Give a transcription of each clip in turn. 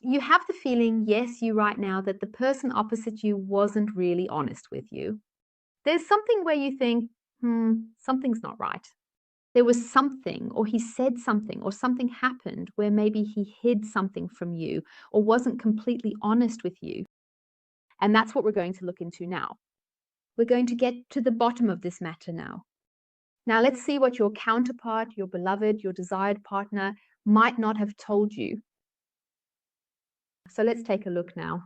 You have the feeling, yes, you right now, that the person opposite you wasn't really honest with you. There's something where you think, something's not right. There was something, or he said something, or something happened where maybe he hid something from you or wasn't completely honest with you. And that's what we're going to look into now. We're going to get to the bottom of this matter now. Now, let's see what your counterpart, your beloved, your desired partner might not have told you. So let's take a look now.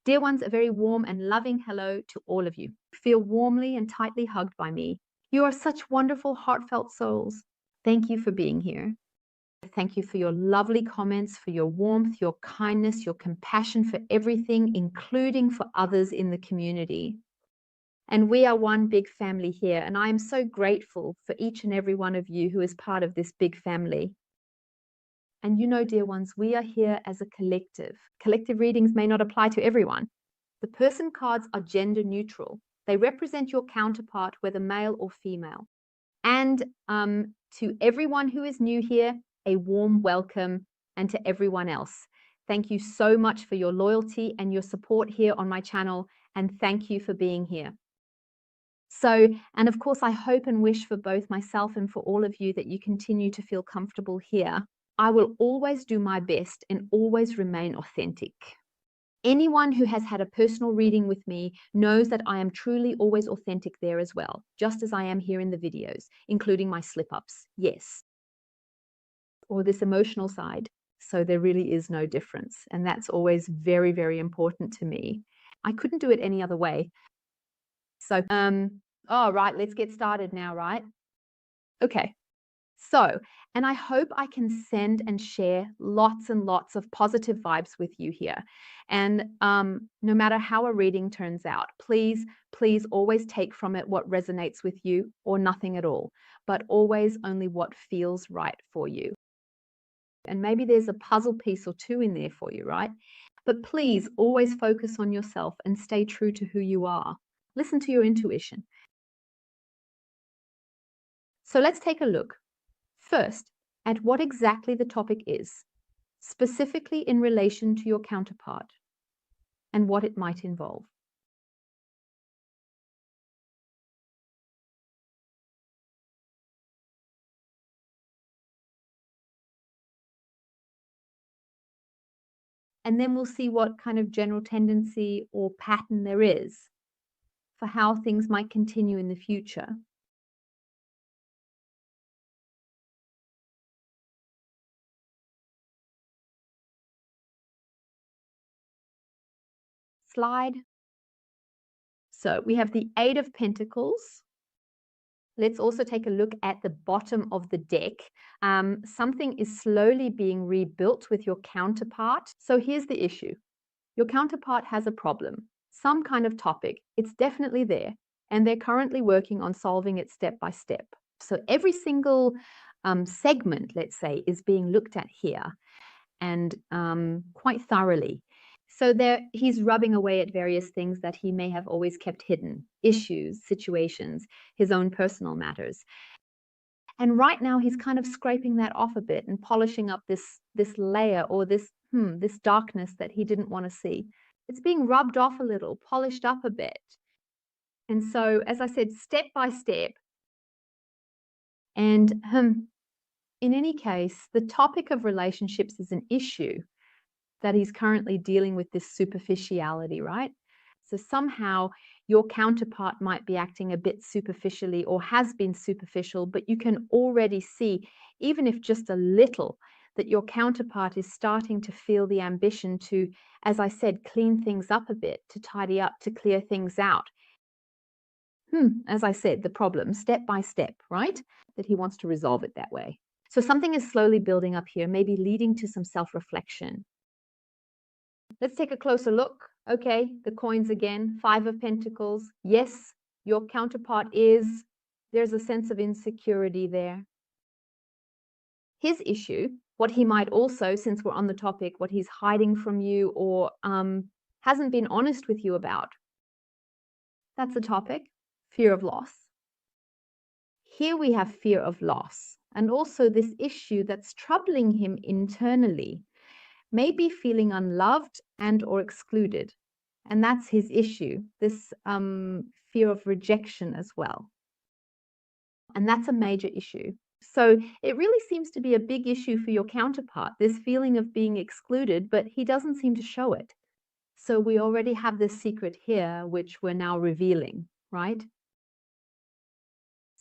Dear ones, a very warm and loving hello to all of you. Feel warmly and tightly hugged by me. You are such wonderful, heartfelt souls. Thank you for being here. Thank you for your lovely comments, for your warmth, your kindness, your compassion for everything, including for others in the community. And we are one big family here, and I am so grateful for each and every one of you who is part of this big family. And you know, dear ones, we are here as a collective. Collective readings may not apply to everyone. The person cards are gender neutral. They represent your counterpart, whether male or female. And to everyone who is new here, a warm welcome, and to everyone else. Thank you so much for your loyalty and your support here on my channel, and thank you for being here. So, and of course, I hope and wish for both myself and for all of you that you continue to feel comfortable here. I will always do my best and always remain authentic. Anyone who has had a personal reading with me knows that I am truly always authentic there as well, just as I am here in the videos, including my slip-ups, yes. Or this emotional side. So there really is no difference. And that's always very, very important to me. I couldn't do it any other way. So, all right, let's get started now, right? Okay. So, and I hope I can send and share lots and lots of positive vibes with you here. And no matter how a reading turns out, please always take from it what resonates with you or nothing at all, but always only what feels right for you. And maybe there's a puzzle piece or two in there for you, right? But please always focus on yourself and stay true to who you are. Listen to your intuition. So let's take a look. First, at what exactly the topic is, specifically in relation to your counterpart, and what it might involve. And then we'll see what kind of general tendency or pattern there is for how things might continue in the future. Slide. So we have the Eight of Pentacles. Let's also take a look at the bottom of the deck. Something is slowly being rebuilt with your counterpart. So here's the issue. Your counterpart has a problem, some kind of topic. It's definitely there, and they're currently working on solving it step by step. So every single segment, let's say, is being looked at here, and quite thoroughly. So he's rubbing away at various things that he may have always kept hidden, issues, situations, his own personal matters. And right now he's kind of scraping that off a bit and polishing up this layer or this darkness that he didn't want to see. It's being rubbed off a little, polished up a bit. And so, as I said, step by step. And in any case, the topic of relationships is an issue that he's currently dealing with, this superficiality, right? So somehow your counterpart might be acting a bit superficially or has been superficial, but you can already see, even if just a little, that your counterpart is starting to feel the ambition to, as I said, clean things up a bit, to tidy up, to clear things out. As I said, the problem, step by step, right? That he wants to resolve it that way. So something is slowly building up here, maybe leading to some self-reflection. Let's take a closer look. Okay, the coins again, Five of Pentacles. Yes, your counterpart there's a sense of insecurity there. His issue, what he might also, since we're on the topic, what he's hiding from you or hasn't been honest with you about. That's the topic, fear of loss. Here we have fear of loss and also this issue that's troubling him internally. may be feeling unloved and or excluded. And that's his issue, this fear of rejection as well. And that's a major issue. So it really seems to be a big issue for your counterpart, this feeling of being excluded, but he doesn't seem to show it. So we already have this secret here, which we're now revealing, right?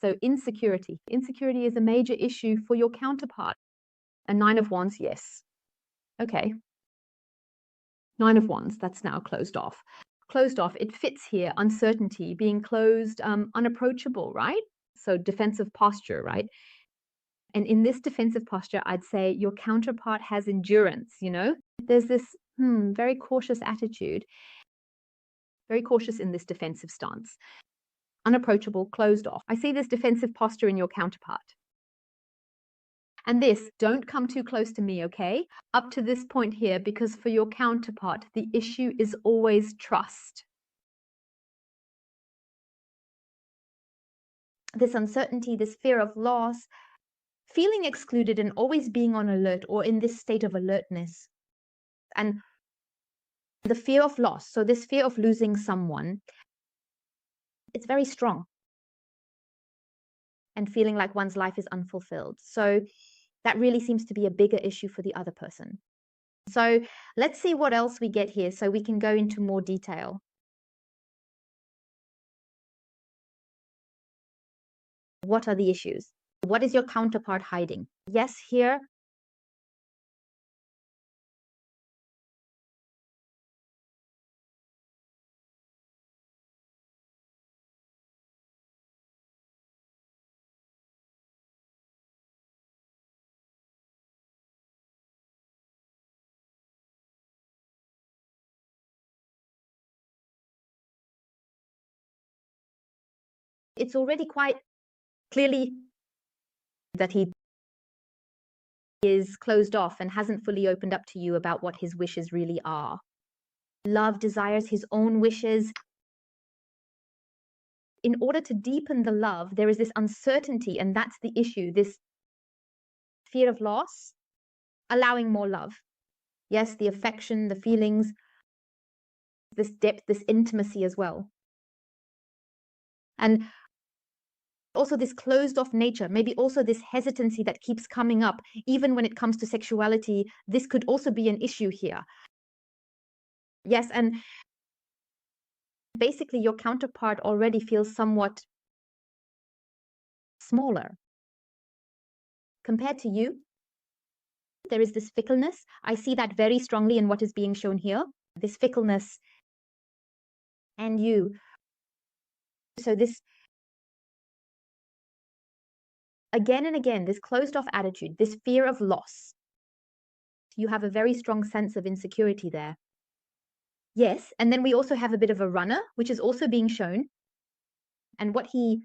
So insecurity. Insecurity is a major issue for your counterpart. A 9 of Wands, yes. Okay. 9 of Wands, that's now closed off. Closed off, it fits here, uncertainty, being closed, unapproachable, right? So defensive posture, right? And in this defensive posture, I'd say your counterpart has endurance, you know? There's this very cautious attitude, very cautious in this defensive stance. Unapproachable, closed off. I see this defensive posture in your counterpart. And this, don't come too close to me, okay? Up to this point here, because for your counterpart, the issue is always trust. This uncertainty, this fear of loss, feeling excluded and always being on alert or in this state of alertness. And the fear of loss, so this fear of losing someone, it's very strong. And feeling like one's life is unfulfilled. So that really seems to be a bigger issue for the other person. So let's see what else we get here so we can go into more detail. What are the issues? What is your counterpart hiding? Yes, here. It's already quite clearly that he is closed off and hasn't fully opened up to you about what his wishes really are. Love desires his own wishes. In order to deepen the love, there is this uncertainty, and that's the issue, this fear of loss, allowing more love. Yes, the affection, the feelings, this depth, this intimacy as well. And also this closed off nature, maybe also this hesitancy that keeps coming up, even when it comes to sexuality, this could also be an issue here. Yes, and basically your counterpart already feels somewhat smaller. Compared to you, there is this fickleness. I see that very strongly in what is being shown here, this fickleness and you. So this, again and again, this closed off attitude, this fear of loss. You have a very strong sense of insecurity there. Yes, and then we also have a bit of a runner, which is also being shown. And what he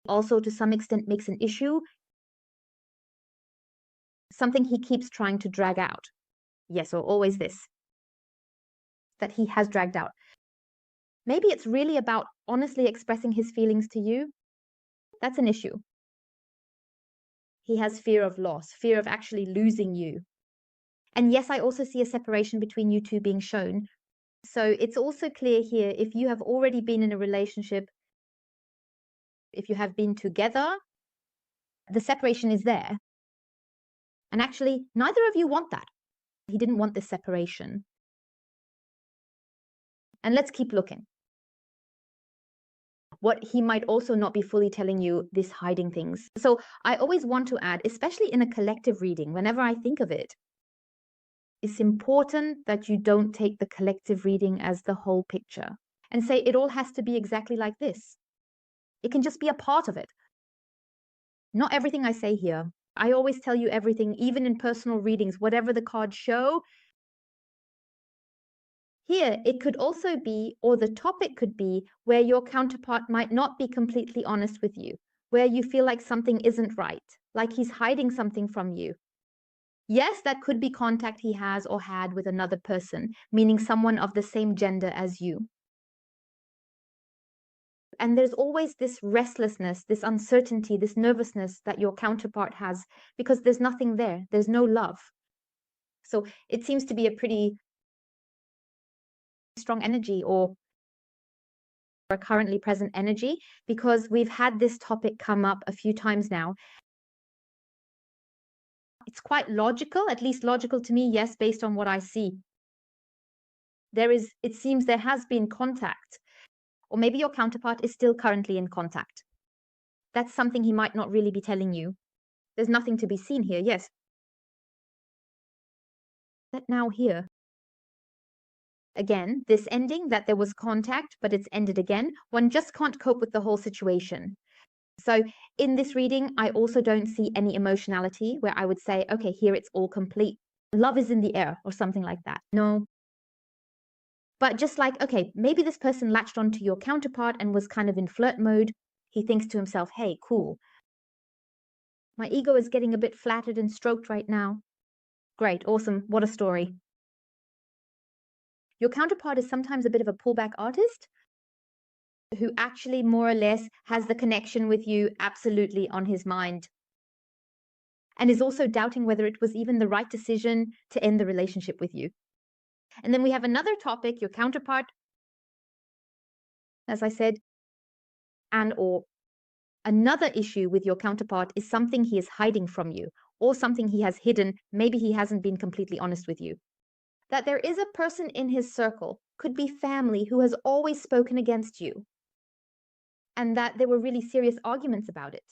also to some extent makes an issue, something he keeps trying to drag out. Yes, or always this, that he has dragged out. Maybe it's really about honestly expressing his feelings to you. That's an issue. He has fear of loss, fear of actually losing you. And yes, I also see a separation between you two being shown. So it's also clear here, if you have already been in a relationship, if you have been together, the separation is there. And actually, neither of you want that. He didn't want this separation. And let's keep looking. What he might also not be fully telling you, this hiding things. So I always want to add, especially in a collective reading, whenever I think of it, it's important that you don't take the collective reading as the whole picture and say it all has to be exactly like this. It can just be a part of it. Not everything I say here. I always tell you everything, even in personal readings, whatever the cards show. Here, it could also be, or the topic could be, where your counterpart might not be completely honest with you, where you feel like something isn't right, like he's hiding something from you. Yes, that could be contact he has or had with another person, meaning someone of the same gender as you. And there's always this restlessness, this uncertainty, this nervousness that your counterpart has because there's nothing there. There's no love. So it seems to be a pretty strong energy or a currently present energy, because we've had this topic come up a few times now. It's quite logical, at least logical to me, yes, based on what I see. It seems there has been contact, or maybe your counterpart is still currently in contact. That's something he might not really be telling you. There's nothing to be seen here, yes. But now here. Again, this ending, that there was contact, but it's ended again. One just can't cope with the whole situation. So in this reading, I also don't see any emotionality where I would say, okay, here it's all complete. Love is in the air or something like that. No. But just like, okay, maybe this person latched onto your counterpart and was kind of in flirt mode. He thinks to himself, hey, cool. My ego is getting a bit flattered and stroked right now. Great, awesome, what a story. Your counterpart is sometimes a bit of a pullback artist who actually more or less has the connection with you absolutely on his mind, and is also doubting whether it was even the right decision to end the relationship with you. And then we have another topic, your counterpart, as I said, and or another issue with your counterpart is something he is hiding from you, or something he has hidden. Maybe he hasn't been completely honest with you. That there is a person in his circle, could be family, who has always spoken against you, and that there were really serious arguments about it.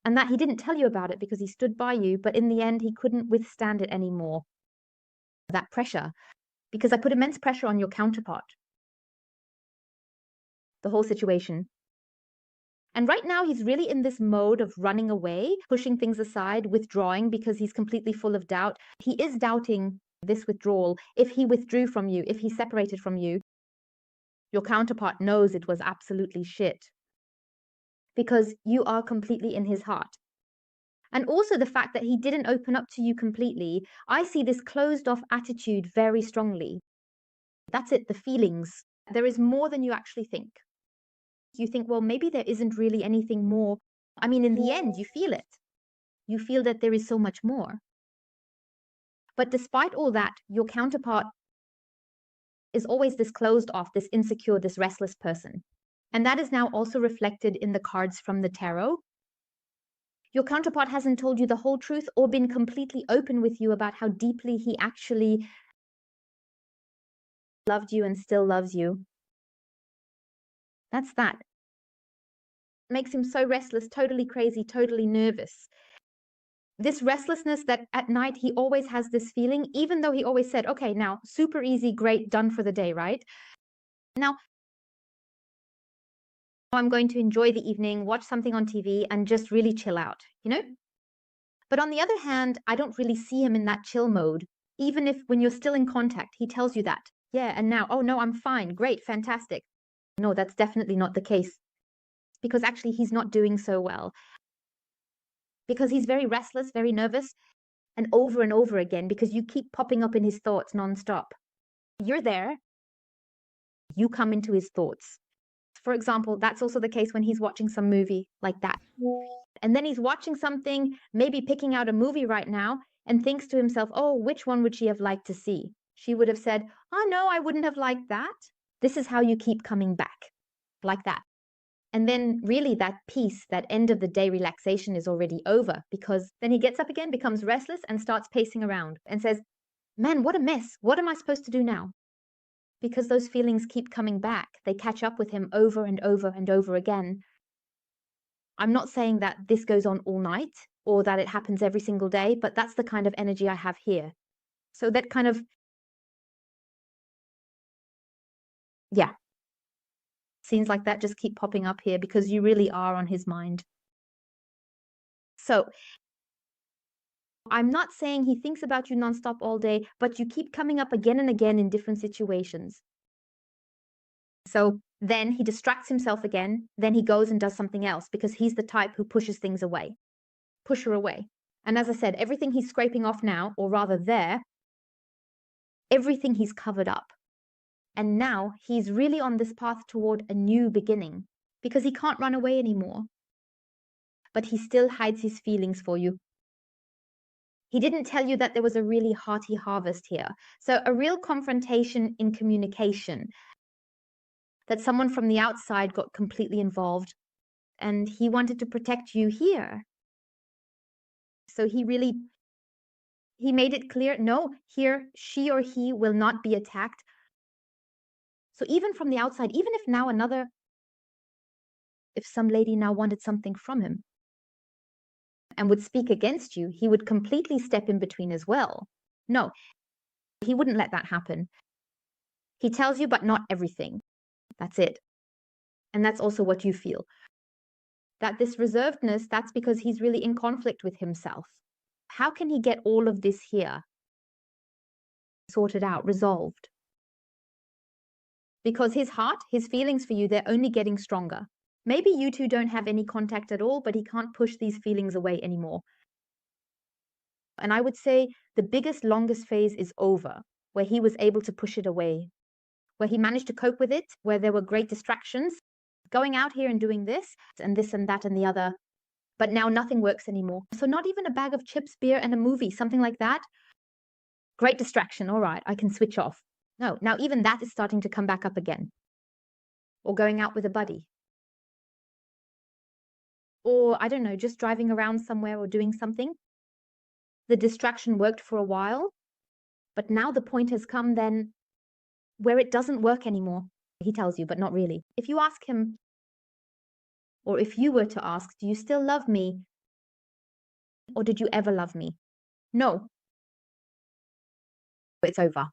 And that he didn't tell you about it because he stood by you, but in the end, he couldn't withstand it anymore. That pressure, because I put immense pressure on your counterpart. The whole situation. And right now, he's really in this mode of running away, pushing things aside, withdrawing because he's completely full of doubt. He is doubting this withdrawal. If he withdrew from you, if he separated from you, your counterpart knows it was absolutely shit because you are completely in his heart. And also the fact that he didn't open up to you completely. I see this closed off attitude very strongly. That's it, the feelings. There is more than you actually think. You think, well, maybe there isn't really anything more. I mean, in the end, you feel it. You feel that there is so much more. But despite all that, your counterpart is always this closed off, this insecure, this restless person. And that is now also reflected in the cards from the tarot. Your counterpart hasn't told you the whole truth or been completely open with you about how deeply he actually loved you and still loves you. That's that. Makes him so restless, totally crazy, totally nervous. This restlessness that at night he always has this feeling, even though he always said, okay, now super easy, great, done for the day, right? Now, I'm going to enjoy the evening, watch something on TV and just really chill out, you know? But on the other hand, I don't really see him in that chill mode. Even if when you're still in contact, he tells you that. Yeah, and now, oh no, I'm fine, great, fantastic. No, that's definitely not the case. Because actually he's not doing so well. Because he's very restless, very nervous, and over again, because you keep popping up in his thoughts nonstop. You're there, you come into his thoughts. For example, that's also the case when he's watching some movie like that. And then he's watching something, maybe picking out a movie right now, and thinks to himself, oh, which one would she have liked to see? She would have said, oh, no, I wouldn't have liked that. This is how you keep coming back, like that. And then really that peace, that end of the day relaxation is already over, because then he gets up again, becomes restless, and starts pacing around and says, man, what a mess. What am I supposed to do now? Because those feelings keep coming back. They catch up with him over and over again. I'm not saying that this goes on all night or that it happens every single day, but that's the kind of energy I have here. So that kind of, yeah, scenes like that just keep popping up here because you really are on his mind. So I'm not saying he thinks about you nonstop all day, but you keep coming up again and again in different situations. So then he distracts himself again, then he goes and does something else because he's the type who pushes things away. Push her away. And as I said, everything he's scraping off now, or rather there, everything he's covered up. And now he's really on this path toward a new beginning because he can't run away anymore. But he still hides his feelings for you. He didn't tell you that there was a really hearty harvest here. So a real confrontation in communication, that someone from the outside got completely involved and he wanted to protect you here. So he made it clear, no, here she or he will not be attacked. So even from the outside, even if some lady now wanted something from him and would speak against you, he would completely step in between as well. No, he wouldn't let that happen. He tells you, but not everything. That's it. And that's also what you feel. That this reservedness, that's because he's really in conflict with himself. How can he get all of this here sorted out, resolved? Because his heart, his feelings for you, they're only getting stronger. Maybe you two don't have any contact at all, but he can't push these feelings away anymore. And I would say the biggest, longest phase is over, where he was able to push it away, where he managed to cope with it, where there were great distractions, going out here and doing this and that and the other. But now nothing works anymore. So not even a bag of chips, beer, and a movie, something like that. Great distraction. All right, I can switch off. No, now even that is starting to come back up again. Or going out with a buddy. Or, I don't know, just driving around somewhere or doing something. The distraction worked for a while, but now the point has come then where it doesn't work anymore. He tells you, but not really. If you ask him, or if you were to ask, do you still love me? Or did you ever love me? No. It's over.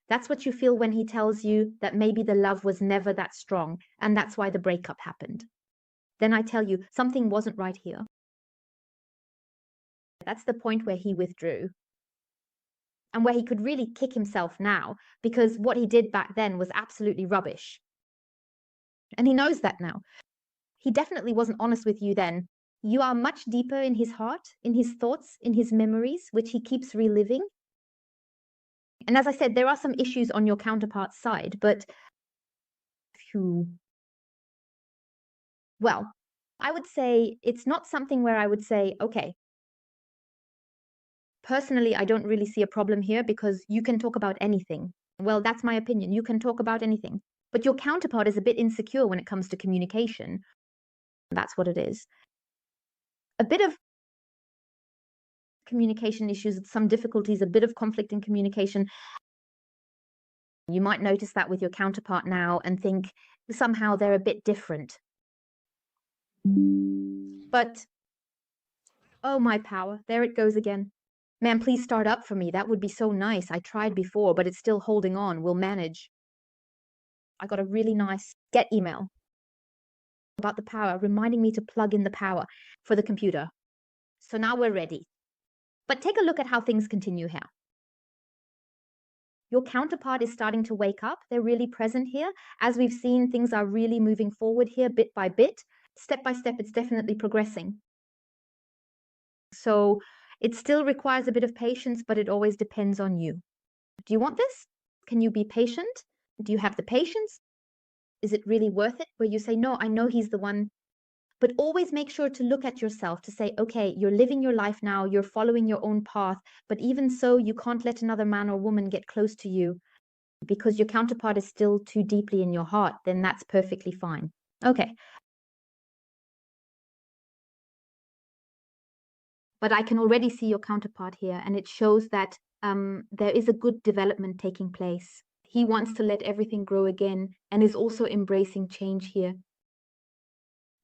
That's what you feel when he tells you that maybe the love was never that strong, and that's why the breakup happened. Then I tell you, something wasn't right here. That's the point where he withdrew. And where he could really kick himself now, because what he did back then was absolutely rubbish. And he knows that now. He definitely wasn't honest with you then. You are much deeper in his heart, in his thoughts, in his memories, which he keeps reliving. And as I said, there are some issues on your counterpart's side, but well, I would say it's not something where I would say, okay, personally, I don't really see a problem here because you can talk about anything. Well, that's my opinion. You can talk about anything. But your counterpart is a bit insecure when it comes to communication. That's what it is. A bit of communication issues, some difficulties, a bit of conflict in communication. You might notice that with your counterpart now and think somehow they're a bit different. But, oh my power, there it goes again. Man, please start up for me. That would be so nice. I tried before, but it's still holding on. We'll manage. I got a really nice get email about the power, reminding me to plug in the power for the computer. So now we're ready. But take a look at how things continue here. Your counterpart is starting to wake up. They're really present here. As we've seen, things are really moving forward here bit by bit. Step by step, it's definitely progressing. So it still requires a bit of patience, but it always depends on you. Do you want this? Can you be patient? Do you have the patience? Is it really worth it? Where you say, no, I know he's the one. But always make sure to look at yourself to say, okay, you're living your life now, you're following your own path, but even so, you can't let another man or woman get close to you because your counterpart is still too deeply in your heart. Then that's perfectly fine. Okay. But I can already see your counterpart here, and it shows that there is a good development taking place. He wants to let everything grow again and is also embracing change here.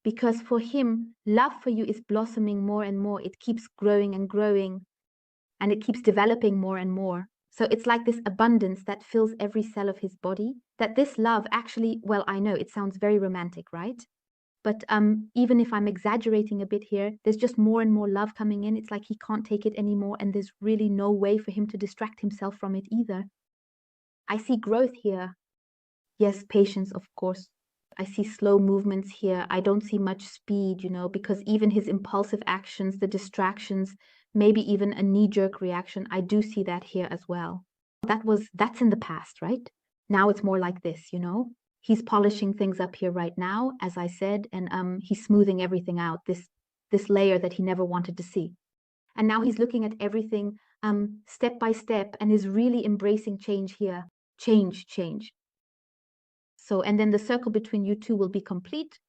Because for him, love for you is blossoming more and more. It keeps growing and growing, and it keeps developing more and more. So it's like this abundance that fills every cell of his body, that this love actually, well, I know it sounds very romantic, right? But even if I'm exaggerating a bit here, there's just more and more love coming in. It's like he can't take it anymore, and there's really no way for him to distract himself from it either. I see growth here. Yes, patience, of course. I see slow movements here. I don't see much speed, because even his impulsive actions, the distractions, maybe even a knee-jerk reaction, I do see that here as well. That's in the past, right? Now it's more like this, He's polishing things up here right now, as I said, and he's smoothing everything out, this layer that he never wanted to see. And now he's looking at everything step by step and is really embracing change here. Change. So, and then the circle between you two will be complete,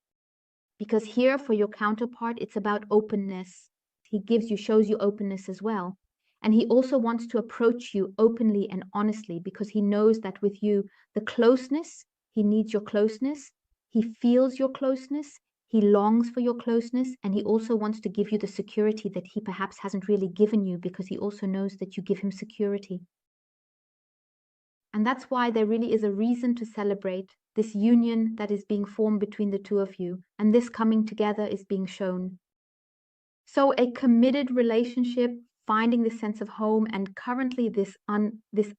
because here for your counterpart, it's about openness. He shows you openness as well. And he also wants to approach you openly and honestly, because he knows that with you, the closeness, he needs your closeness. He feels your closeness. He longs for your closeness. And he also wants to give you the security that he perhaps hasn't really given you, because he also knows that you give him security. And that's why there really is a reason to celebrate this union that is being formed between the two of you. And this coming together is being shown. So a committed relationship, finding the sense of home, and currently this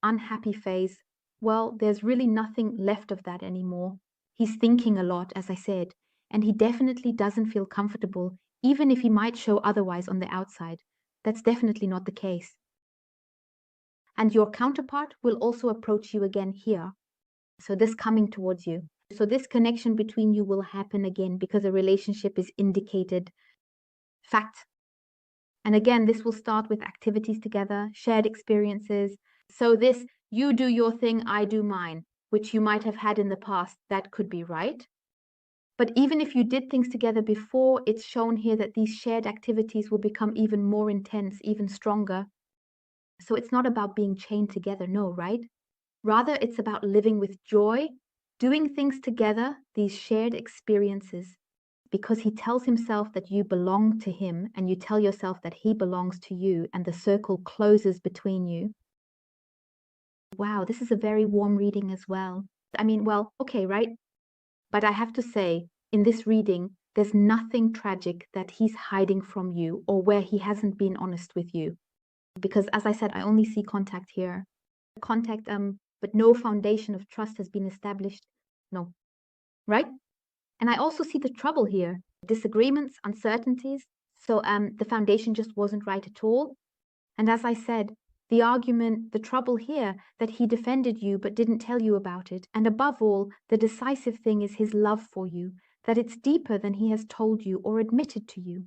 unhappy phase, well, there's really nothing left of that anymore. He's thinking a lot, as I said, and he definitely doesn't feel comfortable, even if he might show otherwise on the outside. That's definitely not the case. And your counterpart will also approach you again here. So this coming towards you. So this connection between you will happen again, because a relationship is indicated fact. And again, this will start with activities together, shared experiences. So this, you do your thing, I do mine, which you might have had in the past, that could be right. But even if you did things together before, it's shown here that these shared activities will become even more intense, even stronger. So it's not about being chained together, no, right? Rather, it's about living with joy, doing things together, these shared experiences, because he tells himself that you belong to him, and you tell yourself that he belongs to you, and the circle closes between you. Wow, this is a very warm reading as well. I mean, well, okay, right? But I have to say, in this reading, there's nothing tragic that he's hiding from you or where he hasn't been honest with you. Because as I said, I only see contact here. Contact, but no foundation of trust has been established. No, right? And I also see the trouble here, disagreements, uncertainties. So the foundation just wasn't right at all. And as I said, the argument, the trouble here, that he defended you but didn't tell you about it. And above all, the decisive thing is his love for you, that it's deeper than he has told you or admitted to you.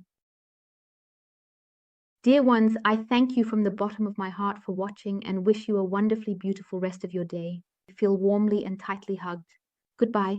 Dear ones, I thank you from the bottom of my heart for watching and wish you a wonderfully beautiful rest of your day. Feel warmly and tightly hugged. Goodbye.